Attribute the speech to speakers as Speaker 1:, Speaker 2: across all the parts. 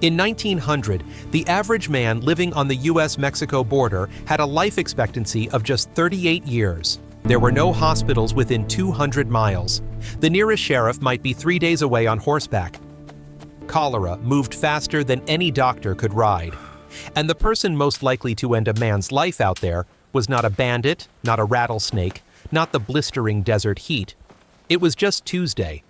Speaker 1: In 1900, the average man living on the U.S. Mexico border had a life expectancy of just 38 years. There were no hospitals within 200 miles. The nearest sheriff might be 3 days away on horseback. Cholera moved faster than any doctor could ride. And the person most likely to end a man's life out there was not a bandit, not a rattlesnake, not the blistering desert heat. It was just Tuesday.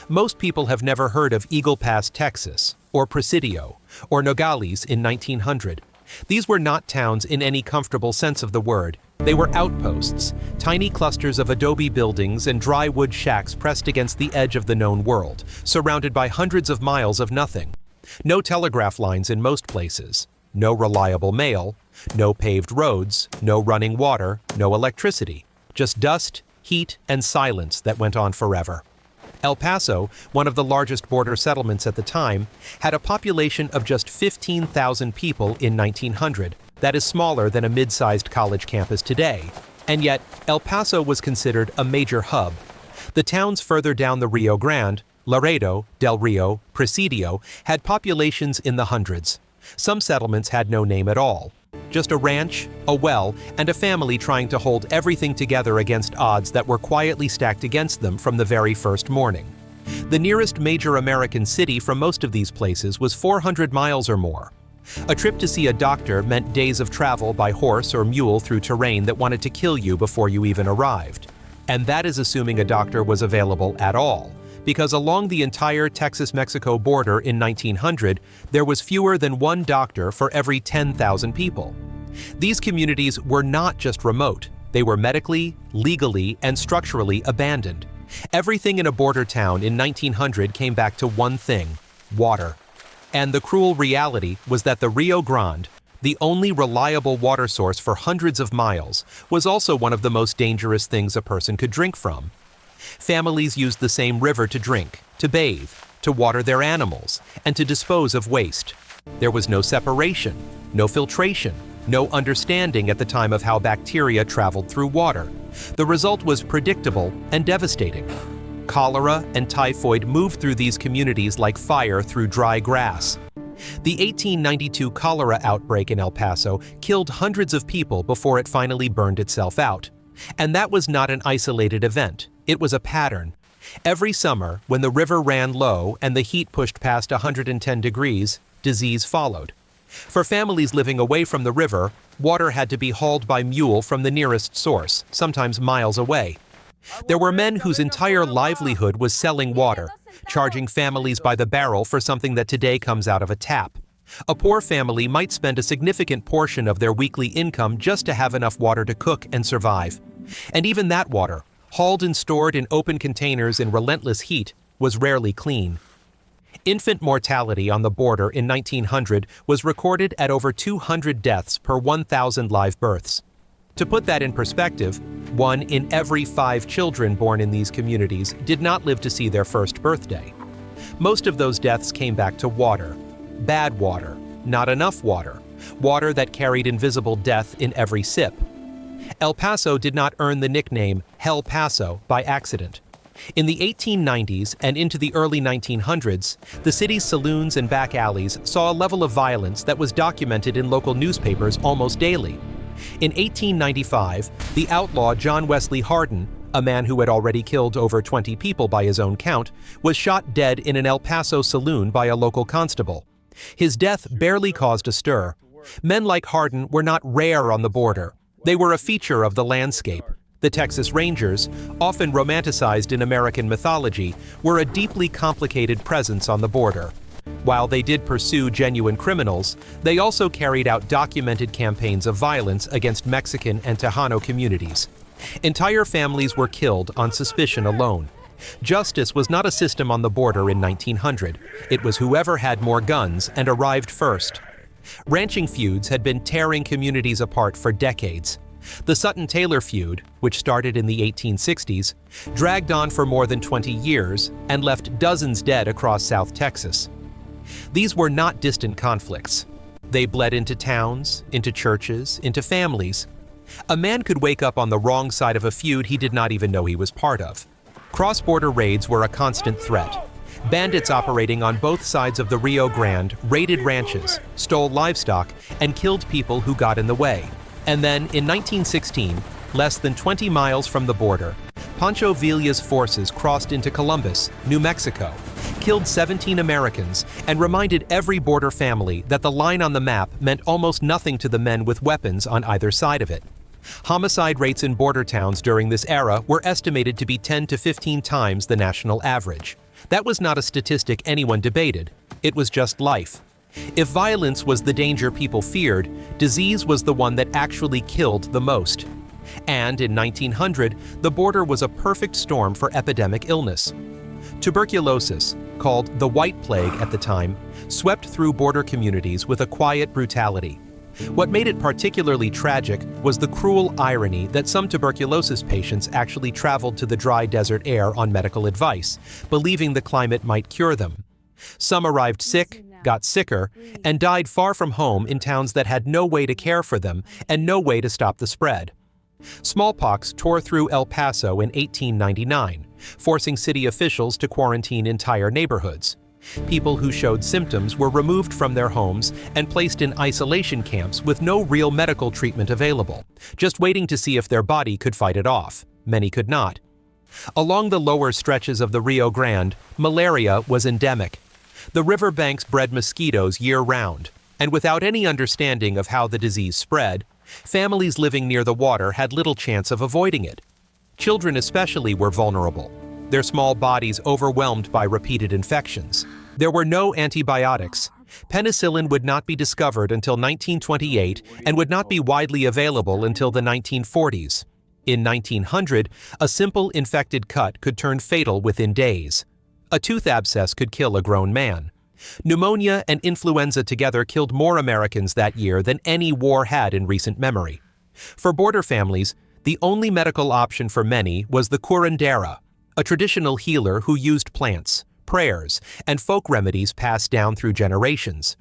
Speaker 1: Most people have never heard of Eagle Pass, Texas, or Presidio, or Nogales in 1900. These were not towns in any comfortable sense of the word. They were outposts, tiny clusters of adobe buildings and dry wood shacks pressed against the edge of the known world, surrounded by hundreds of miles of nothing. No telegraph lines in most places, no reliable mail, no paved roads, no running water, no electricity, just dust, heat, and silence that went on forever. El Paso, one of the largest border settlements at the time, had a population of just 15,000 people in 1900. That is smaller than a mid-sized college campus today. And yet, El Paso was considered a major hub. The towns further down the Rio Grande, Laredo, Del Rio, Presidio, had populations in the hundreds. Some settlements had no name at all. Just a ranch, a well, and a family trying to hold everything together against odds that were quietly stacked against them from the very first morning. The nearest major American city from most of these places was 400 miles or more. A trip to see a doctor meant days of travel by horse or mule through terrain that wanted to kill you before you even arrived. And that is assuming a doctor was available at all, because along the entire Texas-Mexico border in 1900, there was fewer than one doctor for every 10,000 people. These communities were not just remote, they were medically, legally, and structurally abandoned. Everything in a border town in 1900 came back to one thing: water. And the cruel reality was that the Rio Grande, the only reliable water source for hundreds of miles, was also one of the most dangerous things a person could drink from. Families used the same river to drink, to bathe, to water their animals, and to dispose of waste. There was no separation, no filtration, no understanding at the time of how bacteria traveled through water. The result was predictable and devastating. Cholera and typhoid moved through these communities like fire through dry grass. The 1892 cholera outbreak in El Paso killed hundreds of people before it finally burned itself out. And that was not an isolated event. It was a pattern. Every summer, when the river ran low and the heat pushed past 110 degrees, disease followed. For families living away from the river, water had to be hauled by mule from the nearest source, sometimes miles away. There were men whose entire livelihood was selling water, charging families by the barrel for something that today comes out of a tap. A poor family might spend a significant portion of their weekly income just to have enough water to cook and survive. And even that water, hauled and stored in open containers in relentless heat, was rarely clean. Infant mortality on the border in 1900 was recorded at over 200 deaths per 1,000 live births. To put that in perspective, 1 in every 5 children born in these communities did not live to see their first birthday. Most of those deaths came back to water. Bad water, not enough water, water that carried invisible death in every sip. El Paso did not earn the nickname Hell Paso by accident. In the 1890s and into the early 1900s, the city's saloons and back alleys saw a level of violence that was documented in local newspapers almost daily. In 1895, the outlaw John Wesley Hardin, a man who had already killed over 20 people by his own count, was shot dead in an El Paso saloon by a local constable. His death barely caused a stir. Men like Hardin were not rare on the border. They were a feature of the landscape. The Texas Rangers, often romanticized in American mythology, were a deeply complicated presence on the border. While they did pursue genuine criminals, they also carried out documented campaigns of violence against Mexican and Tejano communities. Entire families were killed on suspicion alone. Justice was not a system on the border in 1900. It was whoever had more guns and arrived first. Ranching feuds had been tearing communities apart for decades. The Sutton-Taylor feud, which started in the 1860s, dragged on for more than 20 years and left dozens dead across South Texas. These were not distant conflicts. They bled into towns, into churches, into families. A man could wake up on the wrong side of a feud he did not even know he was part of. Cross-border raids were a constant threat. Bandits operating on both sides of the Rio Grande raided ranches, stole livestock, and killed people who got in the way. And then, in 1916, less than 20 miles from the border, Pancho Villa's forces crossed into Columbus, New Mexico, killed 17 Americans, and reminded every border family that the line on the map meant almost nothing to the men with weapons on either side of it. Homicide rates in border towns during this era were estimated to be 10 to 15 times the national average. That was not a statistic anyone debated. It was just life. If violence was the danger people feared, disease was the one that actually killed the most. And in 1900, the border was a perfect storm for epidemic illness. Tuberculosis, called the White Plague at the time, swept through border communities with a quiet brutality. What made it particularly tragic was the cruel irony that some tuberculosis patients actually traveled to the dry desert air on medical advice, believing the climate might cure them. Some arrived sick, got sicker, and died far from home in towns that had no way to care for them and no way to stop the spread. Smallpox tore through El Paso in 1899, forcing city officials to quarantine entire neighborhoods. People who showed symptoms were removed from their homes and placed in isolation camps with no real medical treatment available, just waiting to see if their body could fight it off. Many could not. Along the lower stretches of the Rio Grande, malaria was endemic. The riverbanks bred mosquitoes year-round, and without any understanding of how the disease spread, families living near the water had little chance of avoiding it. Children especially were vulnerable, their small bodies overwhelmed by repeated infections. There were no antibiotics. Penicillin would not be discovered until 1928 and would not be widely available until the 1940s. In 1900, a simple infected cut could turn fatal within days. A tooth abscess could kill a grown man. Pneumonia and influenza together killed more Americans that year than any war had in recent memory. For border families, the only medical option for many was the curandera, a traditional healer who used plants, prayers, and folk remedies passed down through generations.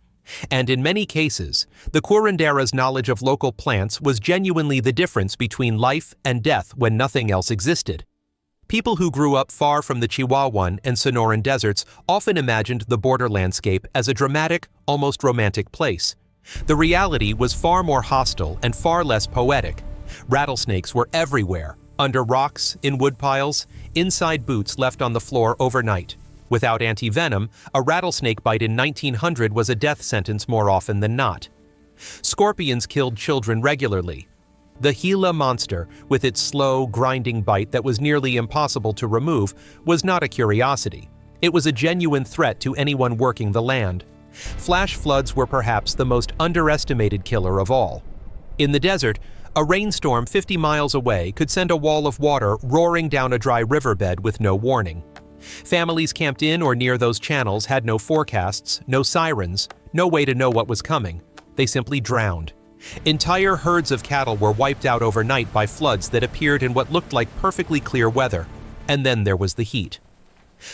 Speaker 1: And in many cases, the curandera's knowledge of local plants was genuinely the difference between life and death when nothing else existed. People who grew up far from the Chihuahuan and Sonoran deserts often imagined the border landscape as a dramatic, almost romantic place. The reality was far more hostile and far less poetic. Rattlesnakes were everywhere, under rocks, in woodpiles, inside boots left on the floor overnight. Without anti-venom, a rattlesnake bite in 1900 was a death sentence more often than not. Scorpions killed children regularly. The Gila monster, with its slow, grinding bite that was nearly impossible to remove, was not a curiosity. It was a genuine threat to anyone working the land. Flash floods were perhaps the most underestimated killer of all. In the desert, a rainstorm 50 miles away could send a wall of water roaring down a dry riverbed with no warning. Families camped in or near those channels had no forecasts, no sirens, no way to know what was coming. They simply drowned. Entire herds of cattle were wiped out overnight by floods that appeared in what looked like perfectly clear weather. And then there was the heat.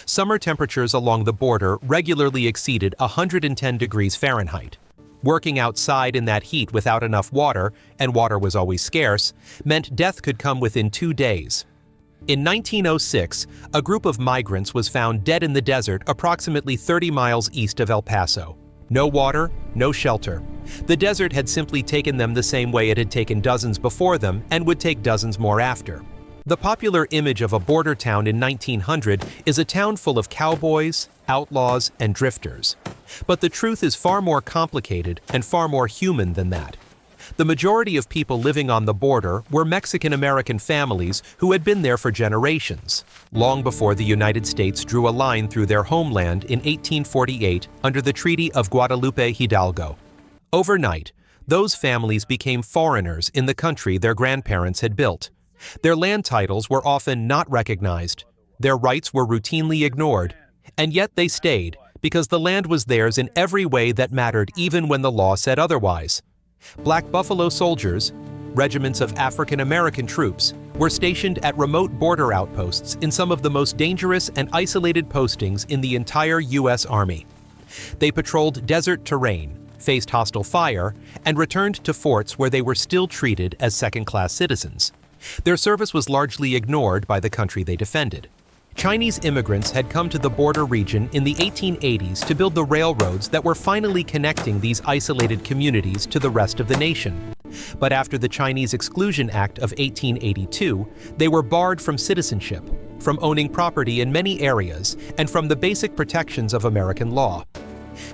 Speaker 1: Summer temperatures along the border regularly exceeded 110 degrees Fahrenheit. Working outside in that heat without enough water, and water was always scarce, meant death could come within 2 days. In 1906, a group of migrants was found dead in the desert approximately 30 miles east of El Paso. No water, no shelter. The desert had simply taken them the same way it had taken dozens before them and would take dozens more after. The popular image of a border town in 1900 is a town full of cowboys, outlaws, and drifters. But the truth is far more complicated and far more human than that. The majority of people living on the border were Mexican-American families who had been there for generations, long before the United States drew a line through their homeland in 1848 under the Treaty of Guadalupe Hidalgo. Overnight, those families became foreigners in the country their grandparents had built. Their land titles were often not recognized, their rights were routinely ignored, and yet they stayed because the land was theirs in every way that mattered even when the law said otherwise. Black Buffalo soldiers, regiments of African American troops, were stationed at remote border outposts in some of the most dangerous and isolated postings in the entire U.S. Army. They patrolled desert terrain, faced hostile fire, and returned to forts where they were still treated as second-class citizens. Their service was largely ignored by the country they defended. Chinese immigrants had come to the border region in the 1880s to build the railroads that were finally connecting these isolated communities to the rest of the nation. But after the Chinese Exclusion Act of 1882, they were barred from citizenship, from owning property in many areas, and from the basic protections of American law.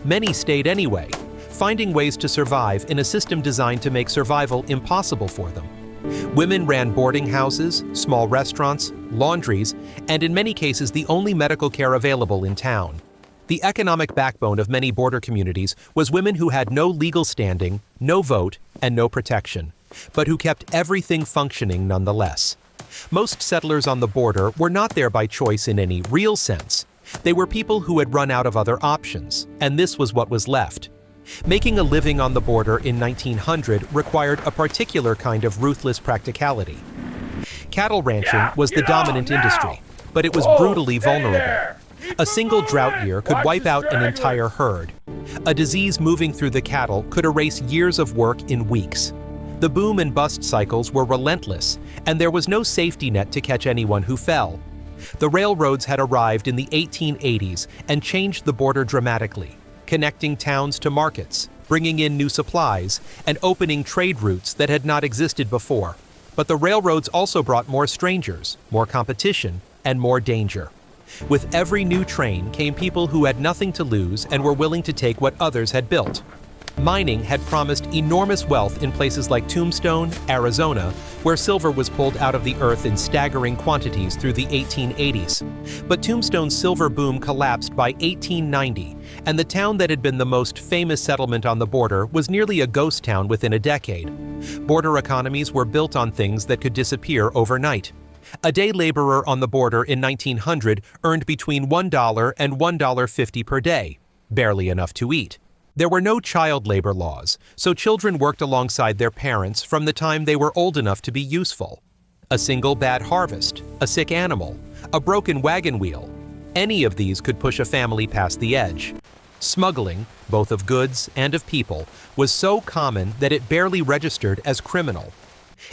Speaker 1: Many stayed anyway, finding ways to survive in a system designed to make survival impossible for them. Women ran boarding houses, small restaurants, laundries, and in many cases the only medical care available in town. The economic backbone of many border communities was women who had no legal standing, no vote, and no protection, but who kept everything functioning nonetheless. Most settlers on the border were not there by choice in any real sense. They were people who had run out of other options, and this was what was left. Making a living on the border in 1900 required a particular kind of ruthless practicality. Cattle ranching was the dominant industry, but it was brutally vulnerable. A single drought year could wipe out an entire herd. A disease moving through the cattle could erase years of work in weeks. The boom and bust cycles were relentless, and there was no safety net to catch anyone who fell. The railroads had arrived in the 1880s and changed the border dramatically, connecting towns to markets, bringing in new supplies, and opening trade routes that had not existed before. But the railroads also brought more strangers, more competition, and more danger. With every new train came people who had nothing to lose and were willing to take what others had built. Mining had promised enormous wealth in places like Tombstone, Arizona, where silver was pulled out of the earth in staggering quantities through the 1880s. But Tombstone's silver boom collapsed by 1890, and the town that had been the most famous settlement on the border was nearly a ghost town within a decade. Border economies were built on things that could disappear overnight. A day laborer on the border in 1900 earned between $1 and $1.50 per day, barely enough to eat. There were no child labor laws, so children worked alongside their parents from the time they were old enough to be useful. A single bad harvest, a sick animal, a broken wagon wheel, any of these could push a family past the edge. Smuggling, both of goods and of people, was so common that it barely registered as criminal.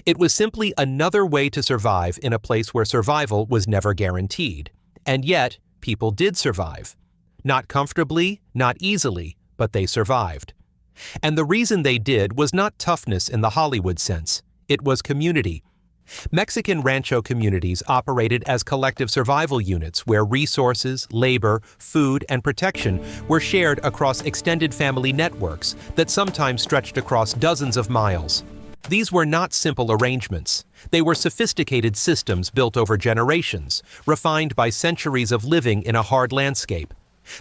Speaker 1: It was simply another way to survive in a place where survival was never guaranteed. And yet, people did survive. Not comfortably, not easily, but they survived. And the reason they did was not toughness in the Hollywood sense. It was community. Mexican rancho communities operated as collective survival units where resources, labor, food, and protection were shared across extended family networks that sometimes stretched across dozens of miles. These were not simple arrangements. They were sophisticated systems built over generations, refined by centuries of living in a hard landscape.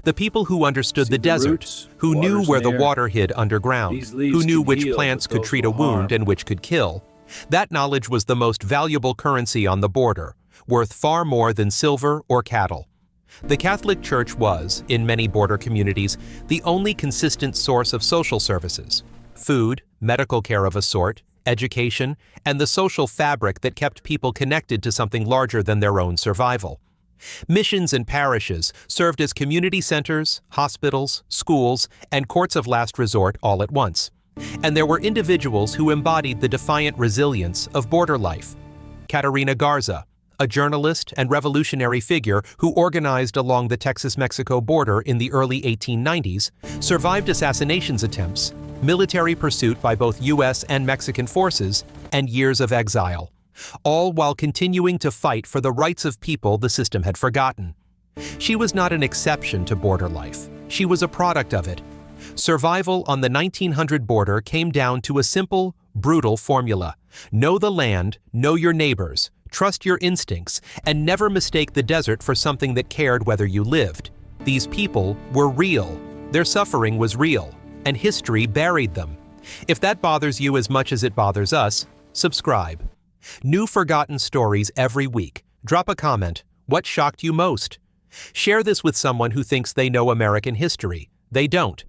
Speaker 1: The people who understood the desert, who knew where the water hid underground, who knew which plants could treat a wound and which could kill. That knowledge was the most valuable currency on the border, worth far more than silver or cattle. The Catholic Church was, in many border communities, the only consistent source of social services: food, medical care of a sort, education, and the social fabric that kept people connected to something larger than their own survival. Missions and parishes served as community centers, hospitals, schools, and courts of last resort all at once. And there were individuals who embodied the defiant resilience of border life. Caterina Garza, a journalist and revolutionary figure who organized along the Texas-Mexico border in the early 1890s, survived assassinations attempts, military pursuit by both U.S. and Mexican forces, and years of exile, all while continuing to fight for the rights of people the system had forgotten. She was not an exception to border life. She was a product of it. Survival on the 1900 border came down to a simple, brutal formula: know the land, know your neighbors, trust your instincts, and never mistake the desert for something that cared whether you lived. These people were real. Their suffering was real, and history buried them. If that bothers you as much as it bothers us, subscribe. New forgotten stories every week. Drop a comment. What shocked you most? Share this with someone who thinks they know American history. They don't.